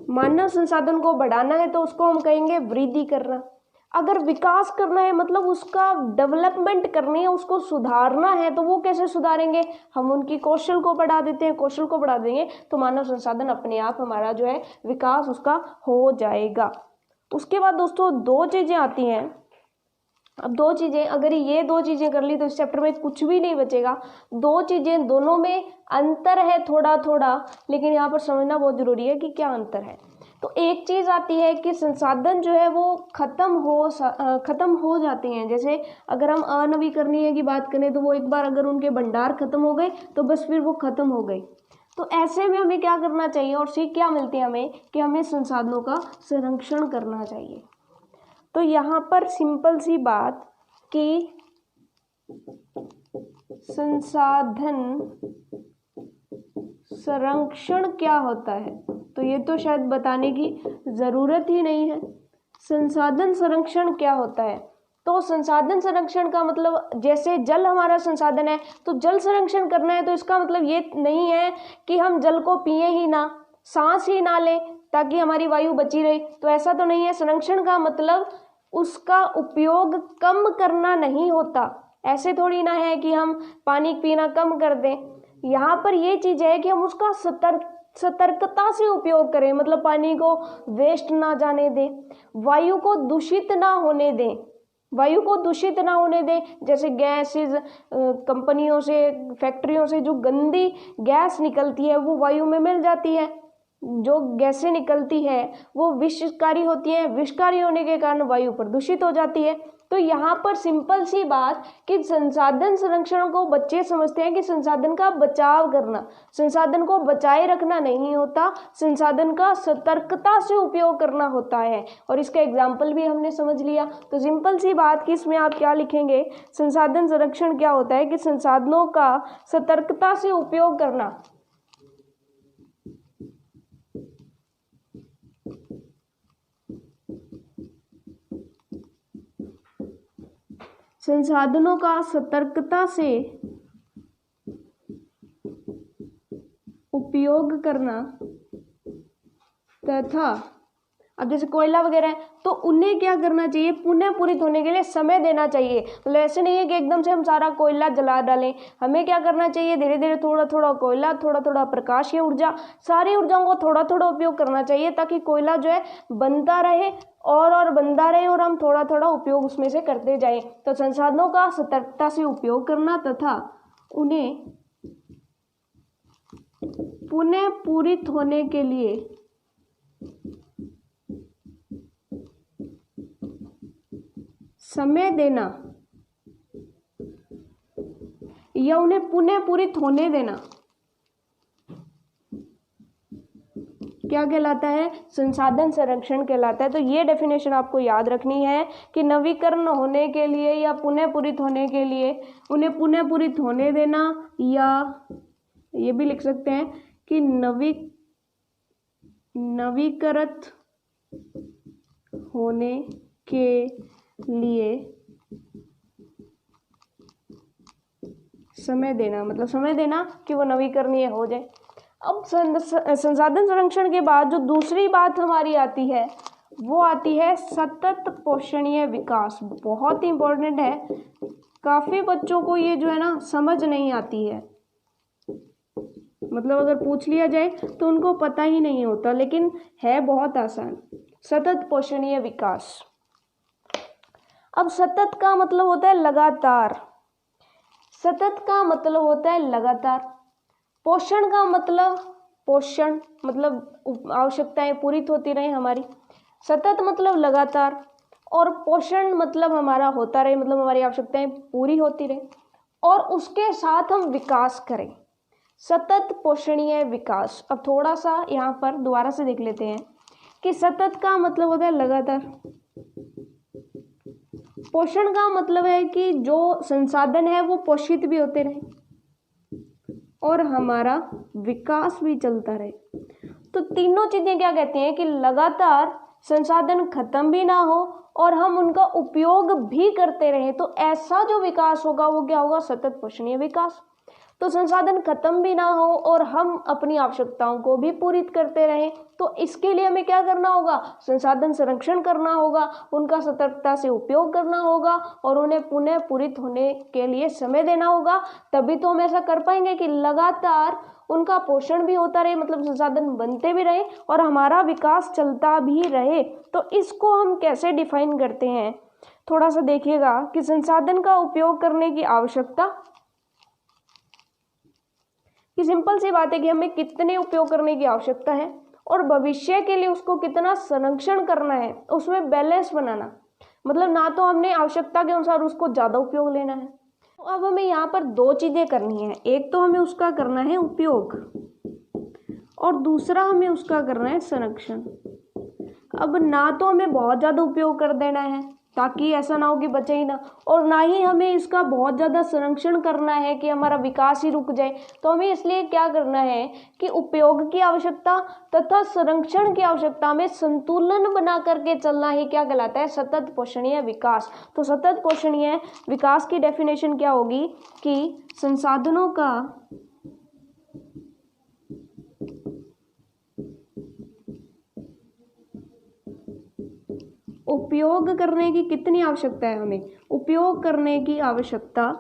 मानव संसाधन को बढ़ाना है तो उसको हम कहेंगे वृद्धि करना। अगर विकास करना है मतलब उसका डेवलपमेंट करनी है, उसको सुधारना है, तो वो कैसे सुधारेंगे? हम उनकी कौशल को बढ़ा देते हैं, कौशल को बढ़ा देंगे तो मानव संसाधन अपने आप हमारा जो है विकास उसका हो जाएगा। उसके बाद दोस्तों दो चीज़ें आती हैं। अब दो चीज़ें, अगर ये दो चीज़ें कर ली तो इस चैप्टर में कुछ भी नहीं बचेगा। दो चीज़ें, दोनों में अंतर है थोड़ा थोड़ा, लेकिन यहाँ पर समझना बहुत ज़रूरी है कि क्या अंतर है। तो एक चीज़ आती है कि संसाधन जो है वो ख़त्म हो जाते हैं। जैसे अगर हम अनवीकरणीय की बात करें तो वो एक बार अगर उनके भंडार ख़त्म हो गए तो बस फिर वो ख़त्म हो गए। तो ऐसे में हमें क्या करना चाहिए और सीख क्या मिलती है हमें कि हमें संसाधनों का संरक्षण करना चाहिए। तो यहाँ पर सिंपल सी बात कि संसाधन संरक्षण क्या होता है, तो ये तो शायद बताने की ज़रूरत ही नहीं है। संसाधन संरक्षण क्या होता है? तो संसाधन संरक्षण का मतलब, जैसे जल हमारा संसाधन है तो जल संरक्षण करना है, तो इसका मतलब ये नहीं है कि हम जल को पिए ही ना, सांस ही ना लें ताकि हमारी वायु बची रहे, तो ऐसा तो नहीं है। संरक्षण का मतलब उसका उपयोग कम करना नहीं होता। ऐसे थोड़ी ना है कि हम पानी पीना कम कर दें। यहाँ पर ये चीज़ है कि हम उसका सतर्कता से उपयोग करें, मतलब पानी को वेस्ट ना जाने दें, वायु को दूषित ना होने दें, वायु को दूषित ना होने दें। जैसे गैसेज, कंपनियों से, फैक्ट्रियों से जो गंदी गैस निकलती है वो वायु में मिल जाती है। जो गैसें निकलती है वो विषकारी होती है, विषकारी होने के कारण वायु प्रदूषित हो जाती है। तो यहाँ पर सिंपल सी बात कि संसाधन संरक्षण को बच्चे समझते हैं कि संसाधन का बचाव करना, संसाधन को बचाए रखना नहीं होता, संसाधन का सतर्कता से उपयोग करना होता है। और इसका एग्जाम्पल भी हमने समझ लिया। तो सिंपल सी बात कि इसमें आप क्या लिखेंगे, संसाधन संरक्षण क्या होता है कि संसाधनों का सतर्कता से उपयोग करना। संसाधनों का सतर्कता से उपयोग करना तथा, अब जैसे कोयला वगैरह है तो उन्हें क्या करना चाहिए, पुनः पूरित होने के लिए समय देना चाहिए। मतलब ऐसे नहीं है कि एकदम से हम सारा कोयला जला डालें। हमें क्या करना चाहिए, धीरे धीरे थोड़ा थोड़ा कोयला, थोड़ा थोड़ा प्रकाशीय ऊर्जा, सारी ऊर्जाओं को थोड़ा थोड़ा उपयोग करना चाहिए ताकि कोयला जो है बनता रहे और बनता रहे और हम थोड़ा थोड़ा उपयोग उसमें से करते जाएं। तो संसाधनों का सतर्कता से उपयोग करना तथा उन्हें पुनः पूरित होने के लिए समय देना या उन्हें पुनः पूरित होने देना क्या कहलाता है, संसाधन संरक्षण कहलाता है। तो ये डेफिनेशन आपको याद रखनी है कि नवीकरण होने के लिए या पुनः पूरित होने के लिए उन्हें पुनः पूरित होने देना, या ये भी लिख सकते हैं कि नवीकृत होने के लिए समय देना, मतलब समय देना कि वो नवीकरणीय हो जाए। अब संसाधन संरक्षण के बाद जो दूसरी बात हमारी आती है वो आती है सतत पोषणीय विकास। बहुत ही इंपॉर्टेंट है, काफ़ी बच्चों को ये जो है ना समझ नहीं आती है। मतलब अगर पूछ लिया जाए तो उनको पता ही नहीं होता, लेकिन है बहुत आसान। सतत पोषणीय विकास। अब सतत का मतलब होता है लगातार, सतत का मतलब होता है लगातार। पोषण का मतलब, पोषण मतलब आवश्यकताएं पूरी होती रहे हमारी, सतत मतलब लगातार, और पोषण मतलब हमारा होता रहे, मतलब हमारी आवश्यकताएं पूरी होती रहे और उसके साथ हम विकास करें। सतत पोषणीय विकास। अब थोड़ा सा यहाँ पर दोबारा से देख लेते हैं कि सतत का मतलब होता है लगातार, पोषण का मतलब है कि जो संसाधन है वो पोषित भी होते रहे और हमारा विकास भी चलता रहे। तो तीनों चीजें क्या कहती हैं कि लगातार संसाधन खत्म भी ना हो और हम उनका उपयोग भी करते रहें, तो ऐसा जो विकास होगा वो क्या होगा, सतत पोषणीय विकास। तो संसाधन खत्म भी ना हो और हम अपनी आवश्यकताओं को भी पूरी करते रहें। तो इसके लिए हमें क्या करना होगा, संसाधन संरक्षण करना होगा, उनका सतर्कता से उपयोग करना होगा और उन्हें पुनः पूरित होने के लिए समय देना होगा। तभी तो हम ऐसा कर पाएंगे कि लगातार उनका पोषण भी होता रहे, मतलब संसाधन बनते भी रहे और हमारा विकास चलता भी रहे। तो इसको हम कैसे डिफाइन करते हैं, थोड़ा सा देखिएगा कि संसाधन का उपयोग करने की आवश्यकता, कि सिंपल सी बात है कि हमें कितने उपयोग करने की आवश्यकता है और भविष्य के लिए उसको कितना संरक्षण करना है, उसमें बैलेंस बनाना। मतलब ना तो हमने आवश्यकता के अनुसार उसको ज़्यादा उपयोग लेना है। तो अब हमें यहाँ पर दो चीज़ें करनी है, एक तो हमें उसका करना है उपयोग और दूसरा हमें उसका करना है संरक्षण। अब ना तो हमें बहुत ज़्यादा उपयोग कर देना है ताकि ऐसा ना हो कि बचे ही ना, और ना ही हमें इसका बहुत ज़्यादा संरक्षण करना है कि हमारा विकास ही रुक जाए। तो हमें इसलिए क्या करना है कि उपयोग की आवश्यकता तथा संरक्षण की आवश्यकता में संतुलन बना करके चलना ही क्या कहलाता है, सतत पोषणीय विकास। तो सतत पोषणीय विकास की डेफिनेशन क्या होगी कि संसाधनों का उपयोग करने की कितनी आवश्यकता है, हमें उपयोग करने की आवश्यकता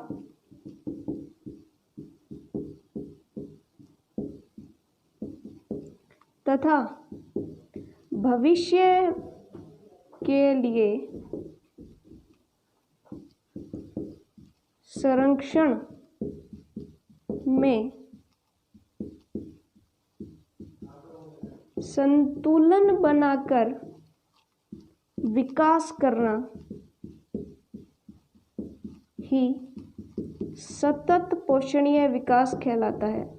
तथा भविष्य के लिए संरक्षण में संतुलन बनाकर विकास करना ही सतत पोषणीय विकास कहलाता है।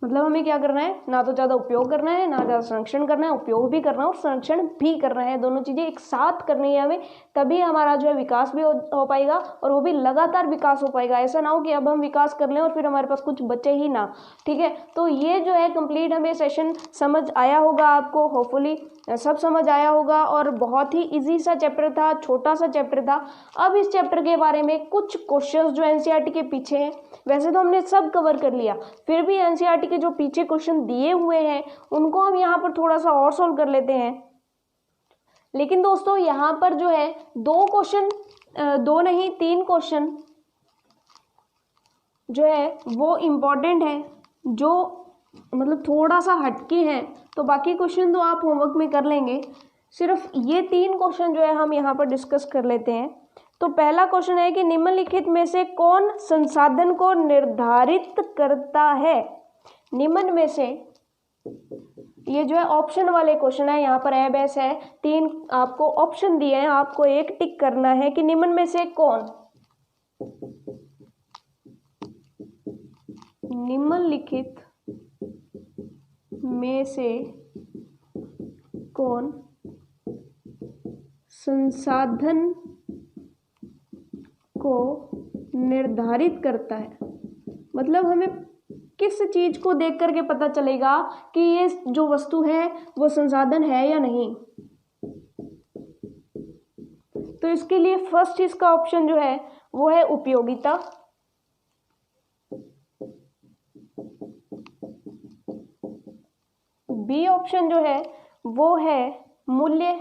मतलब हमें क्या करना है, ना तो ज़्यादा उपयोग करना है, ना ज़्यादा संरक्षण करना है, उपयोग भी करना है और संरक्षण भी करना है। दोनों चीज़ें एक साथ करनी है हमें, तभी हमारा जो है विकास भी हो पाएगा और वो भी लगातार विकास हो पाएगा। ऐसा ना हो कि अब हम विकास कर लें और फिर हमारे पास कुछ बचे ही ना। ठीक है, तो ये जो है कंप्लीट हमें सेशन समझ आया होगा, आपको होपफुली सब समझ आया होगा और बहुत ही इजी सा चैप्टर था, छोटा सा चैप्टर था। अब इस चैप्टर के बारे में कुछ क्वेश्चंस जो एनसीईआरटी के पीछे हैं, वैसे तो हमने सब कवर कर लिया, फिर भी एनसीईआरटी के जो पीछे क्वेश्चन दिए हुए हैं उनको हम यहाँ पर थोड़ा सा और सॉल्व कर लेते हैं। लेकिन दोस्तों यहाँ पर जो है दो क्वेश्चन, दो नहीं 3 क्वेश्चन जो है वो इम्पोर्टेंट है, जो मतलब थोड़ा सा हटके हैं। तो बाकी क्वेश्चन तो आप होमवर्क में कर लेंगे, सिर्फ ये 3 क्वेश्चन जो है हम यहाँ पर डिस्कस कर लेते हैं। तो पहला क्वेश्चन है कि निम्नलिखित में से कौन संसाधन को निर्धारित करता है। निम्न में से, ये जो है ऑप्शन वाले क्वेश्चन है, यहाँ पर एबेस है, 3 आपको ऑप्शन दिए हैं, आपको एक टिक करना है कि निम्न में से कौन, निम्नलिखित में से कौन संसाधन को निर्धारित करता है। मतलब हमें किस चीज को देख करके पता चलेगा कि ये जो वस्तु है वो संसाधन है या नहीं। तो इसके लिए फर्स्ट इसका ऑप्शन जो है वो है उपयोगिता, बी ऑप्शन जो है वो है मूल्य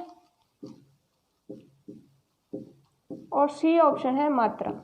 और सी ऑप्शन है मात्रा।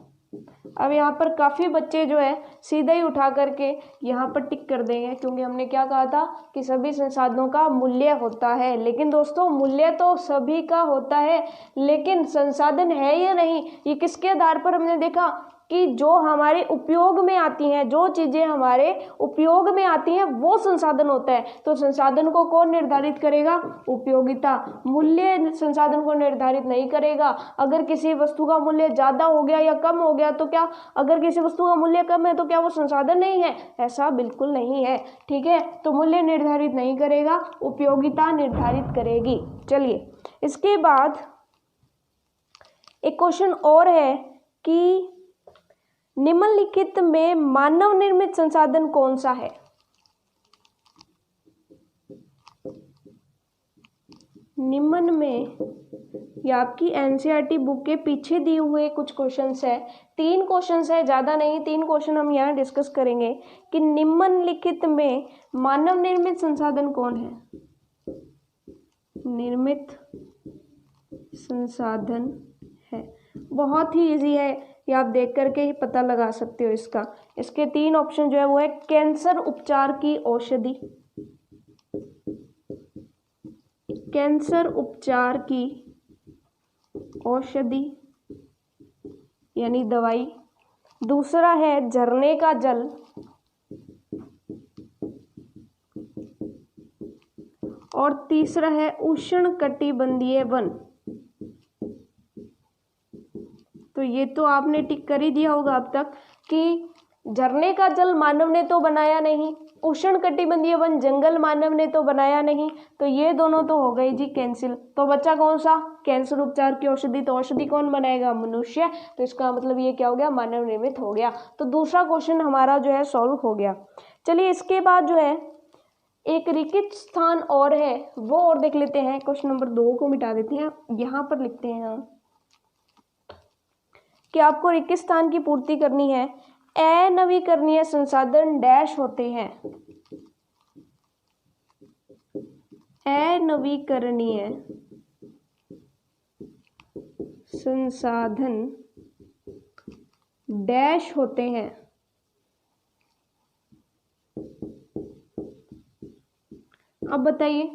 अब यहाँ पर काफ़ी बच्चे जो है सीधा ही उठा करके यहाँ पर टिक कर देंगे, क्योंकि हमने क्या कहा था कि सभी संसाधनों का मूल्य होता है। लेकिन दोस्तों मूल्य तो सभी का होता है, लेकिन संसाधन है या नहीं ये किसके आधार पर हमने देखा कि जो हमारे उपयोग में आती हैं, जो चीज़ें हमारे उपयोग में आती हैं वो संसाधन होता है। तो संसाधन को कौन निर्धारित करेगा, उपयोगिता। मूल्य संसाधन को निर्धारित नहीं करेगा। अगर किसी वस्तु का मूल्य ज़्यादा हो गया या कम हो गया तो क्या, अगर किसी वस्तु का मूल्य कम है तो क्या वो संसाधन नहीं है, ऐसा बिल्कुल नहीं है। ठीक है, तो मूल्य निर्धारित नहीं करेगा, उपयोगिता निर्धारित करेगी। चलिए इसके बाद एक क्वेश्चन और है कि निम्नलिखित में मानव निर्मित संसाधन कौन सा है। निम्न में, ये आपकी एनसीईआरटी बुक के पीछे दिए हुए कुछ क्वेश्चंस है, 3 क्वेश्चंस है, ज़्यादा नहीं, 3 क्वेश्चन हम यहाँ डिस्कस करेंगे कि निम्नलिखित में मानव निर्मित संसाधन कौन है। निर्मित संसाधन है, बहुत ही इजी है, ये आप देख करके ही पता लगा सकते हो इसका। इसके 3 ऑप्शन जो है वो है कैंसर उपचार की औषधि, कैंसर उपचार की औषधि यानी दवाई, दूसरा है झरने का जल, और तीसरा है उष्णकटिबंधीय वन। तो ये तो आपने टिक कर ही दिया होगा अब तक कि झरने का जल मानव ने तो बनाया नहीं, उष्णकटिबंधीय वन जंगल मानव ने तो बनाया नहीं, तो ये दोनों तो हो गई जी कैंसिल। तो बच्चा कौन सा, कैंसर उपचार की औषधि, तो औषधि कौन बनाएगा, मनुष्य, तो इसका मतलब ये क्या हो गया, मानव निर्मित हो गया। तो दूसरा क्वेश्चन हमारा जो है सॉल्व हो गया। चलिए इसके बाद जो है एक रिक्त स्थान और है वो और देख लेते हैं। क्वेश्चन नंबर 2 को मिटा देते हैं, यहाँ पर लिखते हैं हम कि आपको रिक्त स्थान की पूर्ति करनी है। अनवीकरणीय संसाधन डैश होते हैं, अनवीकरणीय संसाधन डैश होते हैं। अब बताइए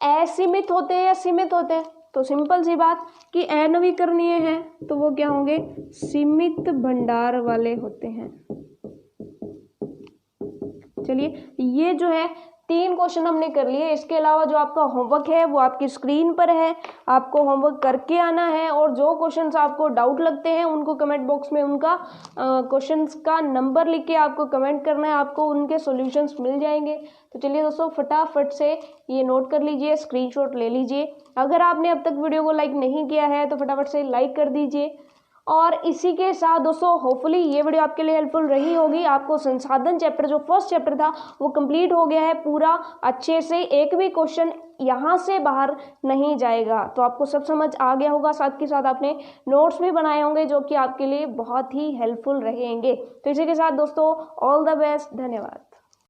असीमित होते हैं या सीमित होते हैं, तो सिंपल सी बात कि अनवीकरणीय है तो वो क्या होंगे, सीमित भंडार वाले होते हैं। चलिए ये जो है 3 क्वेश्चन हमने कर लिए। इसके अलावा जो आपका होमवर्क है वो आपकी स्क्रीन पर है, आपको होमवर्क करके आना है, और जो क्वेश्चंस आपको डाउट लगते हैं उनको कमेंट बॉक्स में उनका क्वेश्चंस का नंबर लिख के आपको कमेंट करना है, आपको उनके सॉल्यूशंस मिल जाएंगे। तो चलिए दोस्तों फटाफट से ये नोट कर लीजिए, स्क्रीनशॉट ले लीजिए। अगर आपने अब तक वीडियो को लाइक नहीं किया है तो फटाफट से लाइक कर दीजिए। और इसी के साथ दोस्तों होपफुली ये वीडियो आपके लिए हेल्पफुल रही होगी। आपको संसाधन चैप्टर जो फर्स्ट चैप्टर था वो कंप्लीट हो गया है पूरा अच्छे से, एक भी क्वेश्चन यहाँ से बाहर नहीं जाएगा। तो आपको सब समझ आ गया होगा, साथ के साथ आपने नोट्स भी बनाए होंगे जो कि आपके लिए बहुत ही हेल्पफुल रहेंगे। तो इसी के साथ दोस्तों ऑल द बेस्ट, धन्यवाद।